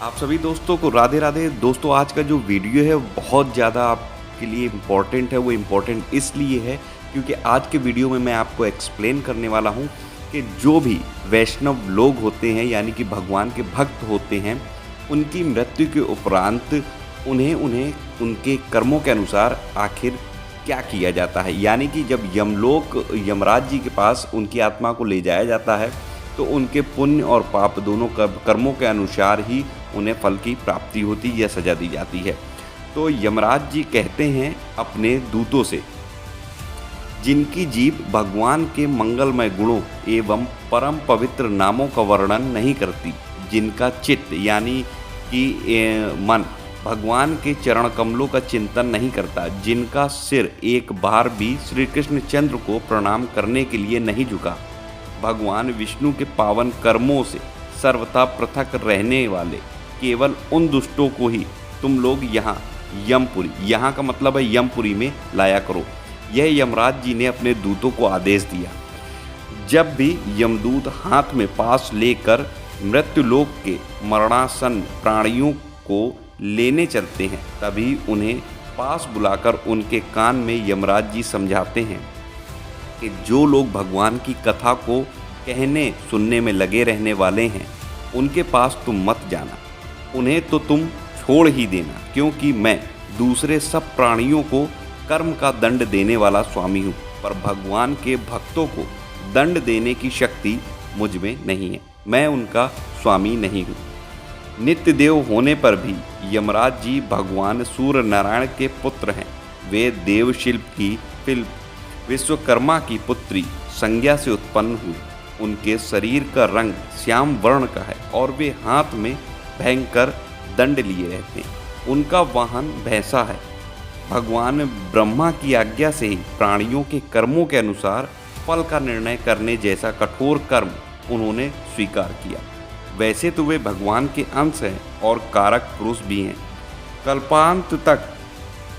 आप सभी दोस्तों को राधे राधे। दोस्तों, आज का जो वीडियो है बहुत ज़्यादा आपके लिए इम्पॉर्टेंट है। वो इम्पॉर्टेंट इसलिए है क्योंकि आज के वीडियो में मैं आपको एक्सप्लेन करने वाला हूँ कि जो भी वैष्णव लोग होते हैं यानी कि भगवान के भक्त होते हैं, उनकी मृत्यु के उपरांत उन्हें उनके कर्मों के अनुसार आखिर क्या किया जाता है। यानी कि जब यमलोक यमराज जी के पास उनकी आत्मा को ले जाया जाता है तो उनके पुण्य और पाप दोनों कर्मों के अनुसार ही उन्हें फल की प्राप्ति होती या सजा दी जाती है। तो यमराज जी कहते हैं अपने दूतों से, जिनकी जीभ भगवान के मंगलमय गुणों एवं परम पवित्र नामों का वर्णन नहीं करती, जिनका चित्त यानी कि मन भगवान के चरण कमलों का चिंतन नहीं करता, जिनका सिर एक बार भी श्री कृष्ण चंद्र को प्रणाम करने के लिए नहीं झुका, भगवान विष्णु के पावन कर्मों से सर्वथा पृथक रहने वाले केवल उन दुष्टों को ही तुम लोग यहाँ यमपुरी, यहाँ का मतलब है यमपुरी में लाया करो। यह यमराज जी ने अपने दूतों को आदेश दिया। जब भी यमदूत हाथ में पास लेकर मृत्युलोक के मरणासन प्राणियों को लेने चलते हैं, तभी उन्हें पास बुलाकर उनके कान में यमराज जी समझाते हैं कि जो लोग भगवान की कथा को कहने सुनने में लगे रहने वाले हैं, उनके पास तुम मत जाना, उन्हें तो तुम छोड़ ही देना, क्योंकि मैं दूसरे सब प्राणियों को कर्म का दंड देने वाला स्वामी हूँ, पर भगवान के भक्तों को दंड देने की शक्ति मुझ में नहीं है, मैं उनका स्वामी नहीं हूँ। नित्य देव होने पर भी यमराज जी भगवान सूर्य नारायण के पुत्र हैं। वे देवशिल्प की विश्वकर्मा की पुत्री संज्ञा से उत्पन्न हुए। उनके शरीर का रंग श्याम वर्ण का है और वे हाथ में भयंकर दंड लिए रहते हैं। उनका वाहन भैंसा है। भगवान ब्रह्मा की आज्ञा से ही प्राणियों के कर्मों के अनुसार फल का निर्णय करने जैसा कठोर कर्म उन्होंने स्वीकार किया। वैसे तो वे भगवान के अंश हैं और कारक पुरुष भी हैं। कल्पांत तक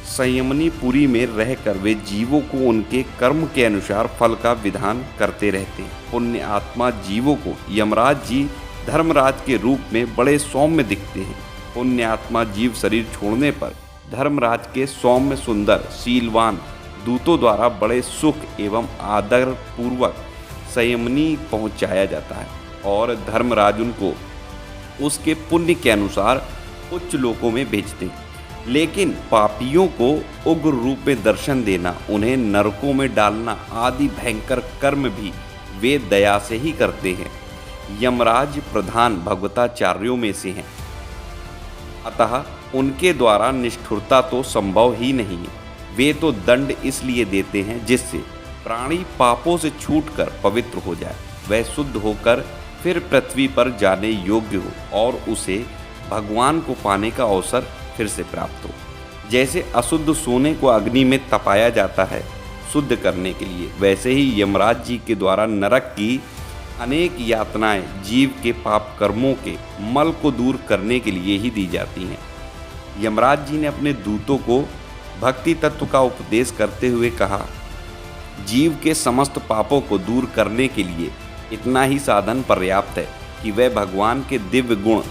संयमनी पुरी में रहकर वे जीवों को उनके कर्म के अनुसार फल का विधान करते रहते हैं। पुण्य आत्मा जीवों को यमराज जी धर्मराज के रूप में बड़े सौम्य दिखते हैं। पुण्य आत्मा जीव शरीर छोड़ने पर धर्मराज के सौम्य सुंदर शीलवान दूतों द्वारा बड़े सुख एवं आदर पूर्वक संयमनी पहुँचाया जाता है और धर्मराज उनको उसके पुण्य के अनुसार उच्च लोकों में भेजते हैं। लेकिन पापियों को उग्र रूप में दर्शन देना, उन्हें नरकों में डालना आदि भयंकर कर्म भी वे दया से ही करते हैं। यमराज प्रधान भगवताचार्यों में से हैं, अतः उनके द्वारा निष्ठुरता तो संभव ही नहीं है। वे तो दंड इसलिए देते हैं जिससे प्राणी पापों से छूटकर पवित्र हो जाए, वह शुद्ध होकर फिर पृथ्वी पर जाने योग्य हो और उसे भगवान को पाने का अवसर फिर से प्राप्त हो। जैसे अशुद्ध सोने को अग्नि में तपाया जाता है शुद्ध करने के लिए, वैसे ही यमराज जी के द्वारा नरक की अनेक यातनाएं जीव के पाप कर्मों के मल को दूर करने के लिए ही दी जाती हैं। यमराज जी ने अपने दूतों को भक्ति तत्व का उपदेश करते हुए कहा, जीव के समस्त पापों को दूर करने के लिए इतना ही साधन पर्याप्त है कि वह भगवान के दिव्य गुण,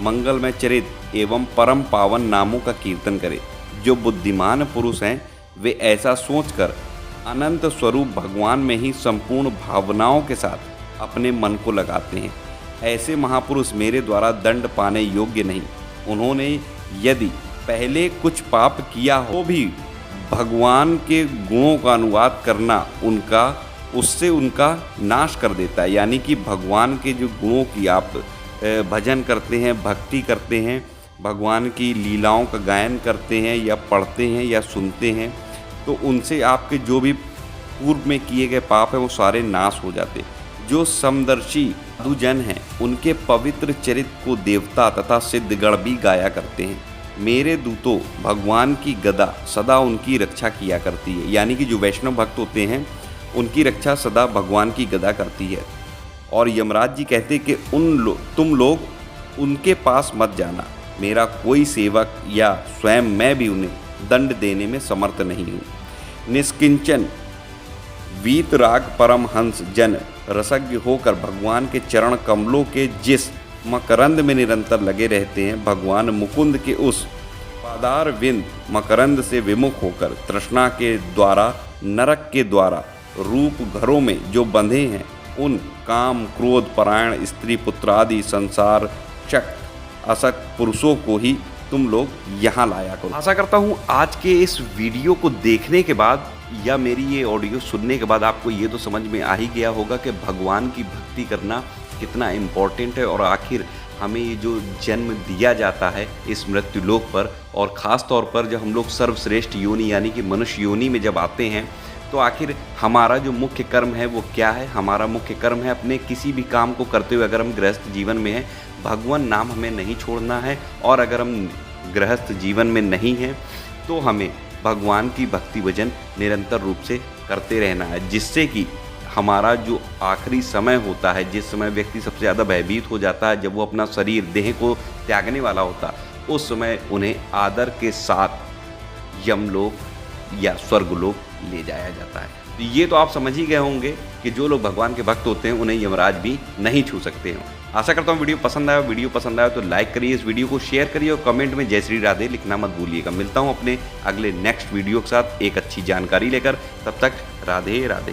मंगलमय चरित्र एवं परम पावन नामों का कीर्तन करे। जो बुद्धिमान पुरुष हैं वे ऐसा सोचकर अनंत स्वरूप भगवान में ही संपूर्ण भावनाओं के साथ अपने मन को लगाते हैं। ऐसे महापुरुष मेरे द्वारा दंड पाने योग्य नहीं। उन्होंने यदि पहले कुछ पाप किया हो भी भगवान के गुणों का अनुवाद करना उससे उनका नाश कर देता है। यानी कि भगवान के जो गुणों की आप भजन करते हैं, भक्ति करते हैं, भगवान की लीलाओं का गायन करते हैं या पढ़ते हैं या सुनते हैं, तो उनसे आपके जो भी पूर्व में किए गए पाप हैं वो सारे नाश हो जाते। जो समदर्शी साधुजन हैं उनके पवित्र चरित्र को देवता तथा सिद्धगण भी गाया करते हैं। मेरे दूतों भगवान की गदा सदा उनकी रक्षा किया करती है। यानी कि जो वैष्णव भक्त होते हैं उनकी रक्षा सदा भगवान की गदा करती है। और यमराज जी कहते कि तुम लोग उनके पास मत जाना, मेरा कोई सेवक या स्वयं मैं भी उन्हें दंड देने में समर्थ नहीं हूँ। निष्किंचन वीतराग परमहंस जन रसज्ञ होकर भगवान के चरण कमलों के जिस मकरंद में निरंतर लगे रहते हैं। भगवान मुकुंद के उस पादार विंद मकरंद से विमुख होकर तृष्णा के द्वारा, नरक के द्वारा रूप घरों में जो बंधे हैं, उन काम क्रोध परायण स्त्री पुत्र आदि संसार चक असक पुरुषों को ही तुम लोग यहाँ लाया करो। आशा करता हूँ आज के इस वीडियो को देखने के बाद या मेरी ये ऑडियो सुनने के बाद आपको ये तो समझ में आ ही गया होगा कि भगवान की भक्ति करना कितना इम्पोर्टेंट है और आखिर हमें ये जो जन्म दिया जाता है इस मृत्यु लोक पर, और ख़ास तौर पर जब हम लोग सर्वश्रेष्ठ योनि यानी कि मनुष्य योनि में जब आते हैं, तो आखिर हमारा जो मुख्य कर्म है वो क्या है। हमारा मुख्य कर्म है अपने किसी भी काम को करते हुए, अगर हम गृहस्थ जीवन में हैं, भगवान नाम हमें नहीं छोड़ना है, और अगर हम गृहस्थ जीवन में नहीं हैं तो हमें भगवान की भक्ति भजन निरंतर रूप से करते रहना है, जिससे कि हमारा जो आखिरी समय होता है, जिस समय व्यक्ति सबसे ज़्यादा भयभीत हो जाता है, जब वो अपना शरीर देह को त्यागने वाला होता, उस समय उन्हें आदर के साथ यमलोक या स्वर्गलोक ले जाया जाता है। तो ये तो आप समझ ही गए होंगे कि जो लोग भगवान के भक्त होते हैं उन्हें यमराज भी नहीं छू सकते हैं। आशा करता हूँ वीडियो पसंद आया तो लाइक करिए, इस वीडियो को शेयर करिए और कमेंट में जय श्री राधे लिखना मत भूलिएगा। मिलता हूँ अपने अगले नेक्स्ट वीडियो के साथ एक अच्छी जानकारी लेकर, तब तक राधे राधे।